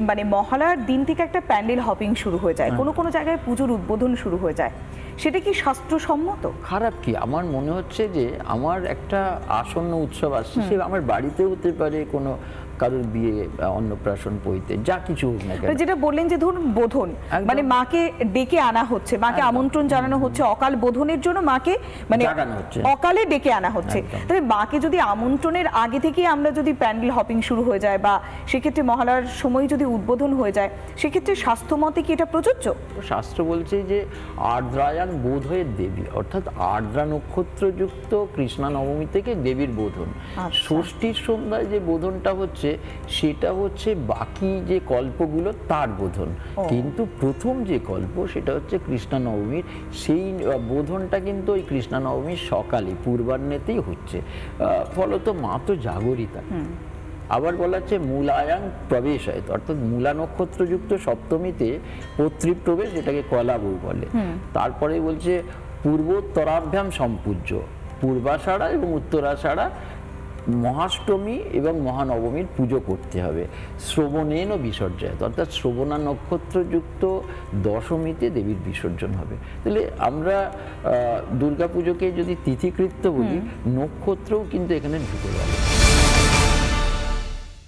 মানে মহালয়ার দিন থেকে একটা প্যান্ডেল হপিং শুরু হয়ে যায়, কোনো কোনো জায়গায় পুজোর উদ্বোধন শুরু হয়ে যায়, সেটা কি শাস্ত্রসম্মত? খারাপ কি? আমার মনে হচ্ছে যে আমার একটা আসন্ন উৎসব আসছে, সে আমার বাড়িতেও হতে পারে, কোনো কারোর বিয়ে, অন্নপ্রাশন, পৈতে, যা কিছু হোক না কেন। যেটা বললেন যে ধরুন বোধন, মানে মাকে ডেকে আনা হচ্ছে, মাকে আমন্ত্রণ জানানো হচ্ছে, অকাল বোধনের জন্য মাকে মানে অকালে ডেকে আনা হচ্ছে। তবে মাকে যদি আমন্ত্রণের আগে থেকে আমরা যদি প্যান্ডেল হপিং শুরু হয়ে যায়, বা সেক্ষেত্রে মহালয়ার সময় যদি উদ্বোধন হয়ে যায়, সেক্ষেত্রে স্বাস্থ্যমতে কি এটা প্রযোজ্য? শাস্ত্র বলছে যে আর্দ্রায়াং বোধয়ের দেবী, অর্থাৎ আর্দ্রা নক্ষত্রযুক্ত কৃষ্ণা নবমী থেকে দেবীর বোধন। ষষ্ঠীর সন্ধ্যায় যে বোধনটা হচ্ছে, সেটা হচ্ছে বাকি যে কল্পগুলো তার বোধন, কিন্তু প্রথম যে কল্প সেটা হচ্ছে কৃষ্ণা নবমীর। সেই বোধনটা কিন্তু ওই কৃষ্ণা নবমীর সকালে পূর্বাহ্নেতেই হচ্ছে। ফলত মা তো জাগরিতা। আবার বলা হচ্ছে মূলায়াং প্রবেশায়ত, অর্থাৎ মূলা নক্ষত্রযুক্ত সপ্তমীতে পত্রীপ্রবেশ, যেটাকে কলাবউ বলে। তারপরে বলছে পূর্বোত্তরাভ্যাম সম্পূজ্য, পূর্বাষাঢ়া এবং উত্তরাষাঢ়া মহাষ্টমী এবং মহানবমীর পুজো করতে হবে। শ্রবণেন বিসর্জয়ত, অর্থাৎ শ্রবণা নক্ষত্রযুক্ত দশমীতে দেবীর বিসর্জন হবে। তাহলে আমরা দুর্গাপুজোকে যদি তিথিকৃত্য বলি, নক্ষত্রও কিন্তু এখানে ঢুকে গেল।